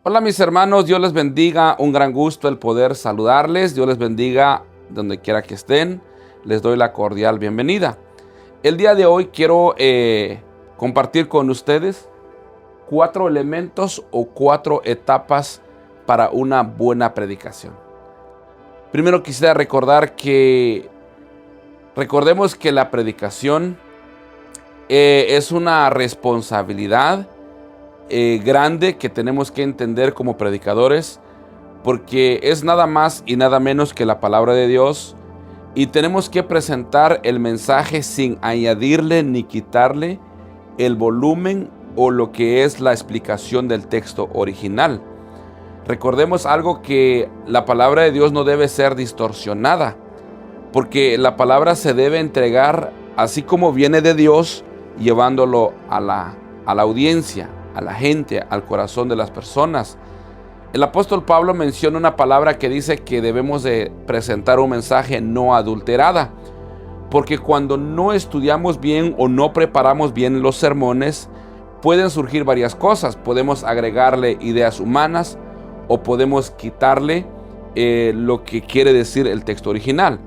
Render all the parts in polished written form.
Hola mis hermanos, Dios les bendiga, un gran gusto el poder saludarles, Dios les bendiga donde quiera que estén, les doy la cordial bienvenida. El día de hoy quiero compartir con ustedes 4 elementos o 4 etapas para una buena predicación. Primero quisiera recordemos que la predicación es una responsabilidad grande que tenemos que entender como predicadores, porque es nada más y nada menos que la palabra de Dios y tenemos que presentar el mensaje sin añadirle ni quitarle el volumen o lo que es la explicación del texto original. Recordemos algo, que la palabra de Dios no debe ser distorsionada, porque la palabra se debe entregar así como viene de Dios, llevándolo a la audiencia, a la gente, al corazón de las personas. El apóstol Pablo menciona una palabra que dice que debemos de presentar un mensaje no adulterada, porque cuando no estudiamos bien o no preparamos bien los sermones, pueden surgir varias cosas. Podemos agregarle ideas humanas o podemos quitarle lo que quiere decir el texto original.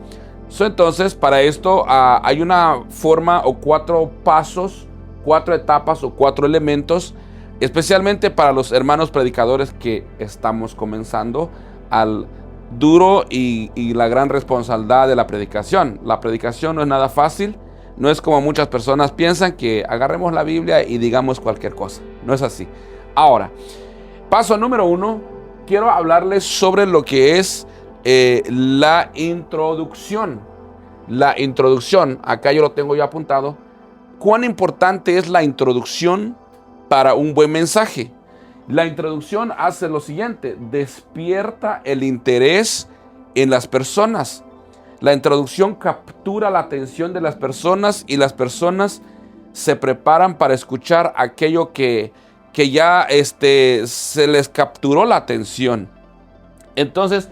Entonces, para esto hay una forma o 4 pasos, 4 etapas o 4 elementos, especialmente para los hermanos predicadores que estamos comenzando al duro y la gran responsabilidad de la predicación. La predicación no es nada fácil, no es como muchas personas piensan, que agarremos la Biblia y digamos cualquier cosa. No es así. Ahora, paso número 1, quiero hablarles sobre lo que es la introducción. La introducción, acá yo lo tengo ya apuntado. ¿Cuán importante es la introducción para un buen mensaje? La introducción hace lo siguiente: despierta el interés en las personas. La introducción captura la atención de las personas y las personas se preparan para escuchar aquello que ya se les capturó la atención. Entonces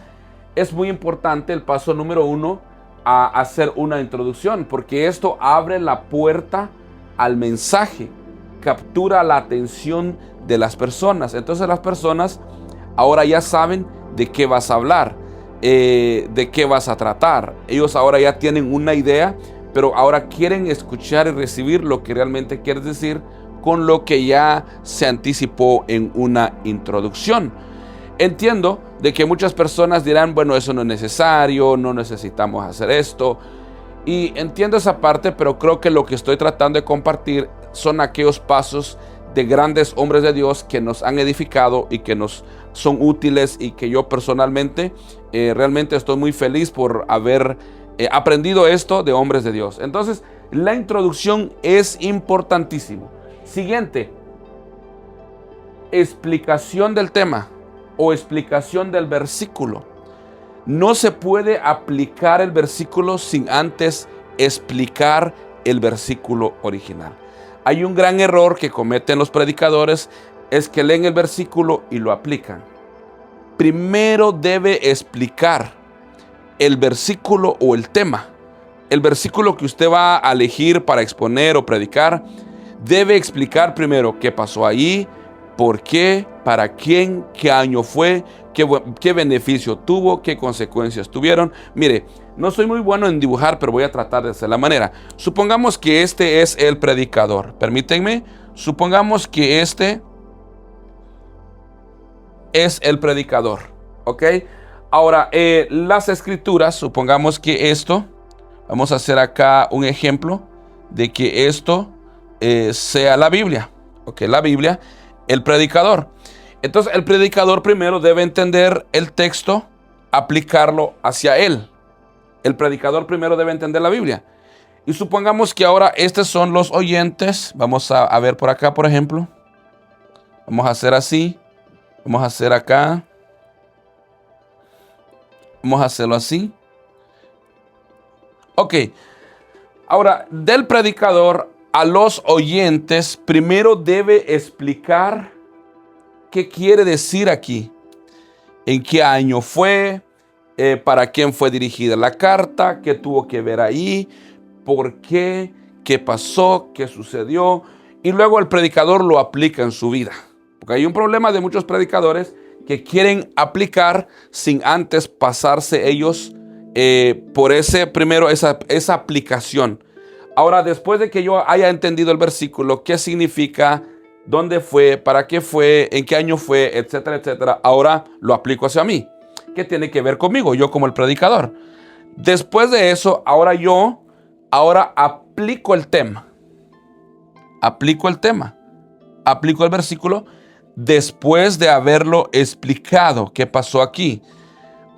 es muy importante el paso número 1, a hacer una introducción, porque esto abre la puerta al mensaje, captura la atención de las personas. Entonces las personas ahora ya saben de qué vas a hablar, de qué vas a tratar. Ellos ahora ya tienen una idea, pero ahora quieren escuchar y recibir lo que realmente quieres decir con lo que ya se anticipó en una introducción. Entiendo de que muchas personas dirán, bueno, eso no es necesario, no necesitamos hacer esto. Y entiendo esa parte, pero creo que lo que estoy tratando de compartir son aquellos pasos de grandes hombres de Dios que nos han edificado y que nos son útiles, y que yo personalmente realmente estoy muy feliz por haber aprendido esto de hombres de Dios. Entonces, la introducción es importantísimo. Siguiente, explicación del tema o explicación del versículo. No se puede aplicar el versículo sin antes explicar el versículo original. Hay un gran error que cometen los predicadores, es que leen el versículo y lo aplican. Primero debe explicar el versículo o el tema. El versículo que usted va a elegir para exponer o predicar, debe explicar primero qué pasó ahí, por qué, para quién, qué año fue, qué beneficio tuvo, qué consecuencias tuvieron. Mire, no soy muy bueno en dibujar, pero voy a tratar de hacer la manera. Supongamos que este es el predicador. Permítanme. Supongamos que este es el predicador. ¿Ok? Ahora, las escrituras, supongamos que esto, vamos a hacer acá un ejemplo de que esto sea la Biblia. ¿Ok? La Biblia, el predicador. Entonces, el predicador primero debe entender el texto, aplicarlo hacia él. El predicador primero debe entender la Biblia. Y supongamos que ahora estos son los oyentes. Vamos a ver por acá, por ejemplo. Vamos a hacer así. Vamos a hacer acá. Vamos a hacerlo así. Ok. Ahora, del predicador a los oyentes, primero debe explicar qué quiere decir aquí. En qué año fue. Para quién fue dirigida la carta, qué tuvo que ver ahí, por qué pasó, qué sucedió. Y luego el predicador lo aplica en su vida. Porque hay un problema de muchos predicadores que quieren aplicar sin antes pasarse ellos por esa aplicación. Ahora, después de que yo haya entendido el versículo, qué significa, dónde fue, para qué fue, en qué año fue, etcétera, etcétera, ahora lo aplico hacia mí. ¿Qué tiene que ver conmigo? Yo como el predicador. Después de eso, ahora aplico el tema. Aplico el versículo después de haberlo explicado. ¿Qué pasó aquí?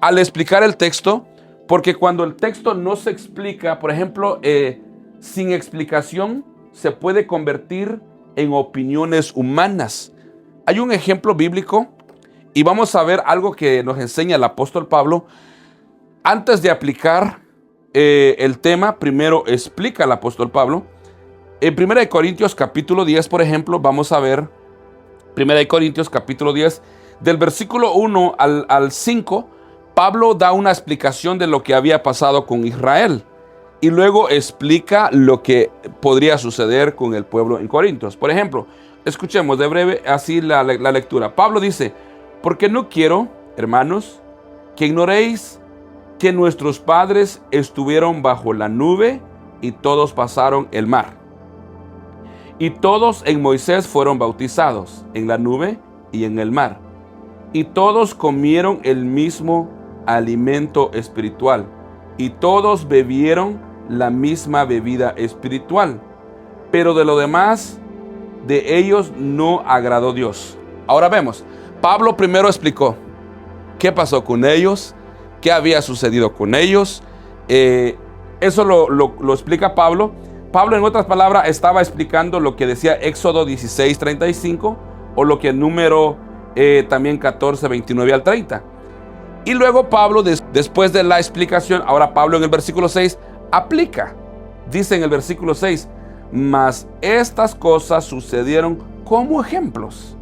Al explicar el texto, porque cuando el texto no se explica, por ejemplo, sin explicación, se puede convertir en opiniones humanas. Hay un ejemplo bíblico y vamos a ver algo que nos enseña el apóstol Pablo. Antes de aplicar el tema, primero explica el apóstol Pablo. En 1 Corintios capítulo 10, por ejemplo, vamos a ver 1 Corintios capítulo 10, del versículo 1 al 5, Pablo da una explicación de lo que había pasado con Israel y luego explica lo que podría suceder con el pueblo en Corintios. Por ejemplo, escuchemos de breve así la lectura. Pablo dice: porque no quiero, hermanos, que ignoréis que nuestros padres estuvieron bajo la nube y todos pasaron el mar. Y todos en Moisés fueron bautizados en la nube y en el mar. Y todos comieron el mismo alimento espiritual. Y todos bebieron la misma bebida espiritual. Pero de lo demás, de ellos no agradó Dios. Ahora vemos, Pablo primero explicó qué pasó con ellos, qué había sucedido con ellos. Eso lo explica Pablo. Pablo, en otras palabras, estaba explicando lo que decía Éxodo 16:35 o lo que número también 14, 29 al 30. Y luego Pablo, después de la explicación, ahora Pablo en el versículo 6 aplica. Dice en el versículo 6: mas estas cosas sucedieron como ejemplos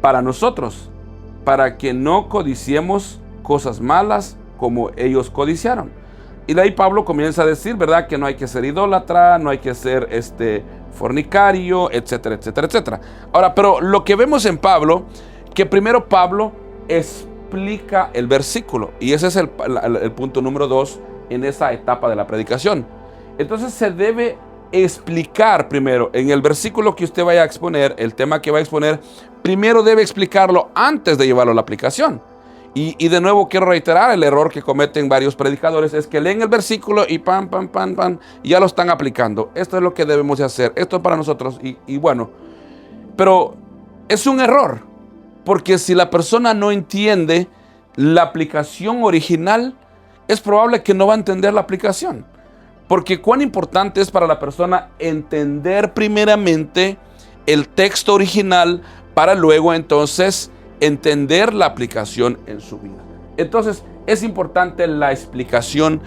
para nosotros, para que no codiciemos cosas malas como ellos codiciaron. Y de ahí Pablo comienza a decir, ¿verdad?, que no hay que ser idólatra, no hay que ser fornicario, etcétera, etcétera, etcétera. Ahora, pero lo que vemos en Pablo, que primero Pablo explica el versículo, y ese es el punto número 2 en esa etapa de la predicación. Entonces se debe explicar primero, en el versículo que usted vaya a exponer, el tema que va a exponer, primero debe explicarlo antes de llevarlo a la aplicación. Y de nuevo quiero reiterar, el error que cometen varios predicadores es que leen el versículo y y ya lo están aplicando. Esto es lo que debemos de hacer, esto es para nosotros y bueno, pero es un error, porque si la persona no entiende la aplicación original, es probable que no va a entender la aplicación. Porque cuán importante es para la persona entender primeramente el texto original para luego entonces entender la aplicación en su vida. Entonces es importante la explicación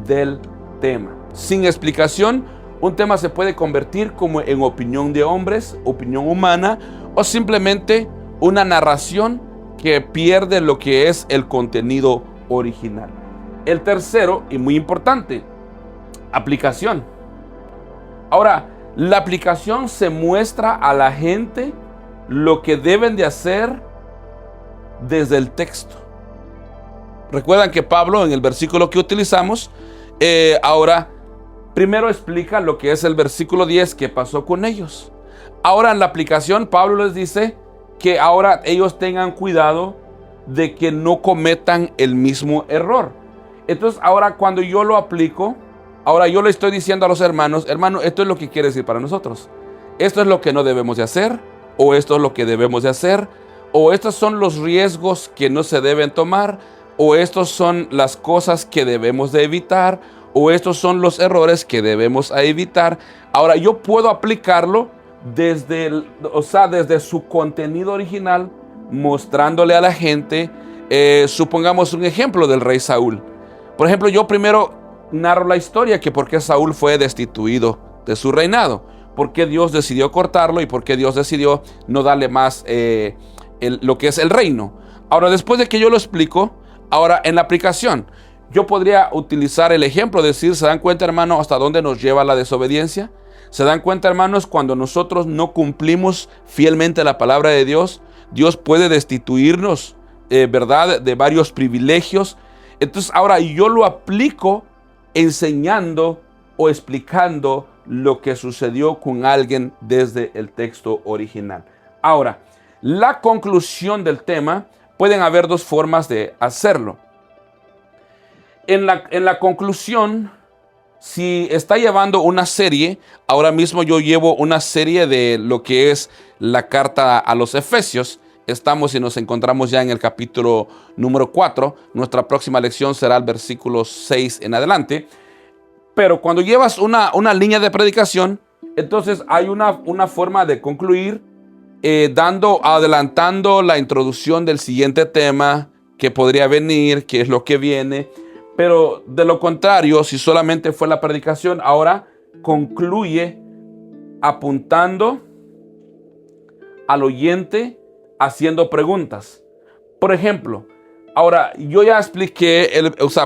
del tema. Sin explicación, un tema se puede convertir como en opinión de hombres, opinión humana, o simplemente una narración que pierde lo que es el contenido original. El tercero, y muy importante, aplicación. Ahora, la aplicación se muestra a la gente lo que deben de hacer desde el texto. Recuerdan que Pablo, en el versículo que utilizamos, ahora primero explica lo que es el versículo 10, que pasó con ellos. Ahora en la aplicación, Pablo les dice que ahora ellos tengan cuidado de que no cometan el mismo error. Entonces ahora cuando yo lo aplico, ahora yo le estoy diciendo a los hermanos, esto es lo que quiere decir para nosotros. Esto es lo que no debemos de hacer, o esto es lo que debemos de hacer, o estos son los riesgos que no se deben tomar, o estos son las cosas que debemos de evitar, o estos son los errores que debemos evitar. Ahora yo puedo aplicarlo desde su contenido original, mostrándole a la gente, supongamos un ejemplo del rey Saúl. Por ejemplo, yo primero narro la historia, que por qué Saúl fue destituido de su reinado, por qué Dios decidió cortarlo y por qué Dios decidió no darle más lo que es el reino. Ahora, después de que yo lo explico, ahora en la aplicación, yo podría utilizar el ejemplo, decir, ¿se dan cuenta, hermano, hasta dónde nos lleva la desobediencia? ¿Se dan cuenta, hermanos, cuando nosotros no cumplimos fielmente la palabra de Dios? Dios puede destituirnos, ¿verdad?, de varios privilegios. Entonces ahora yo lo aplico enseñando o explicando lo que sucedió con alguien desde el texto original. Ahora, la conclusión del tema, pueden haber dos formas de hacerlo. En la conclusión, si está llevando una serie, ahora mismo yo llevo una serie de lo que es la carta a los Efesios. Estamos y nos encontramos ya en el capítulo número 4. Nuestra próxima lección será el versículo 6 en adelante. Pero cuando llevas una línea de predicación, entonces hay una forma de concluir adelantando la introducción del siguiente tema que podría venir, que es lo que viene. Pero de lo contrario, si solamente fue la predicación, ahora concluye apuntando al oyente, haciendo preguntas. Por ejemplo, ahora yo ya expliqué,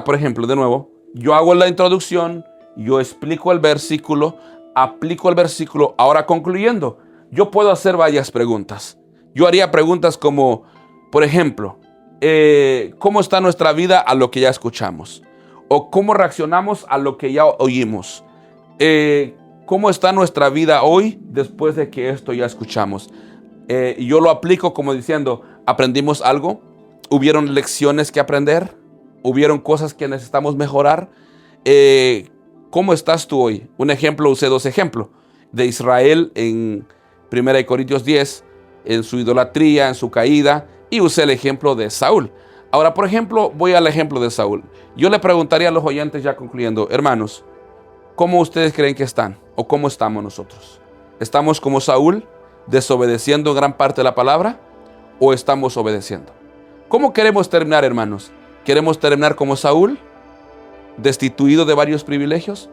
por ejemplo, de nuevo, yo hago la introducción, yo explico el versículo, aplico el versículo, ahora concluyendo, yo puedo hacer varias preguntas. Yo haría preguntas como, por ejemplo, ¿cómo está nuestra vida a lo que ya escuchamos? ¿O cómo reaccionamos a lo que ya oímos? ¿Cómo está nuestra vida hoy después de que esto ya escuchamos? Yo lo aplico como diciendo, ¿aprendimos algo? ¿Hubieron lecciones que aprender? ¿Hubieron cosas que necesitamos mejorar? ¿Cómo estás tú hoy? Un ejemplo, usé dos ejemplos de Israel en 1 Corintios 10, en su idolatría, en su caída, y usé el ejemplo de Saúl. Ahora, por ejemplo, voy al ejemplo de Saúl. Yo le preguntaría a los oyentes, ya concluyendo, hermanos, ¿cómo ustedes creen que están? ¿O cómo estamos nosotros? ¿Estamos como Saúl, desobedeciendo gran parte de la palabra? ¿O estamos obedeciendo? ¿Cómo queremos terminar, hermanos? ¿Queremos terminar como Saúl, destituido de varios privilegios?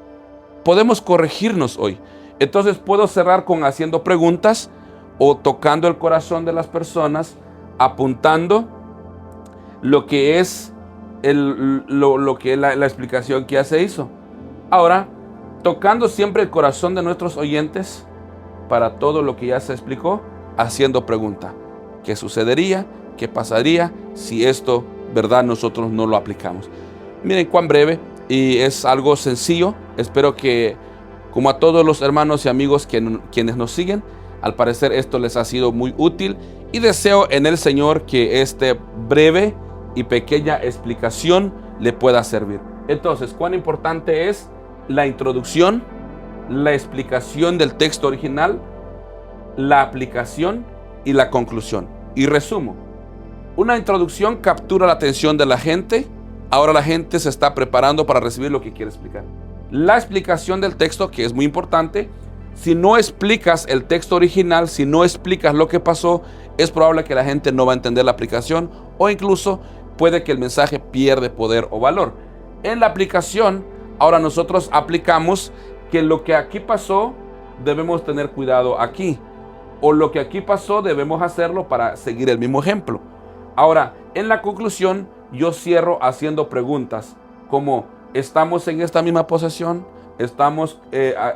Podemos corregirnos hoy. Entonces puedo cerrar con haciendo preguntas o tocando el corazón de las personas, apuntando lo que es la explicación que ya se hizo. Ahora, tocando siempre el corazón de nuestros oyentes para todo lo que ya se explicó, haciendo pregunta. ¿Qué sucedería? ¿Qué pasaría si esto, verdad, nosotros no lo aplicamos? Miren cuán breve, y es algo sencillo. Espero que, como a todos los hermanos y amigos quienes nos siguen, al parecer esto les ha sido muy útil, y deseo en el Señor que este breve y pequeña explicación le pueda servir. Entonces, cuán importante es la introducción, la explicación del texto original, la aplicación y la conclusión. Y resumo, una introducción captura la atención de la gente. Ahora la gente se está preparando para recibir lo que quiere explicar. La explicación del texto, que es muy importante. Si no explicas el texto original, si no explicas lo que pasó, es probable que la gente no va a entender la aplicación, o incluso puede que el mensaje pierde poder o valor. En la aplicación, ahora nosotros aplicamos que lo que aquí pasó, debemos tener cuidado aquí. O lo que aquí pasó, debemos hacerlo para seguir el mismo ejemplo. Ahora, en la conclusión, yo cierro haciendo preguntas como, ¿estamos en esta misma posición? ¿Estamos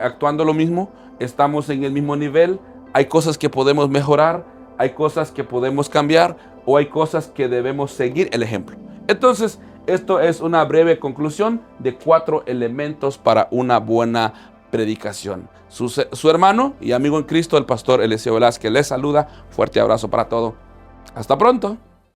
actuando lo mismo? ¿Estamos en el mismo nivel? ¿Hay cosas que podemos mejorar? ¿Hay cosas que podemos cambiar? ¿O hay cosas que debemos seguir el ejemplo? Entonces, esto es una breve conclusión de 4 elementos para una buena predicación. Su hermano y amigo en Cristo, el pastor Eliseo Velázquez, les saluda. Fuerte abrazo para todos. Hasta pronto.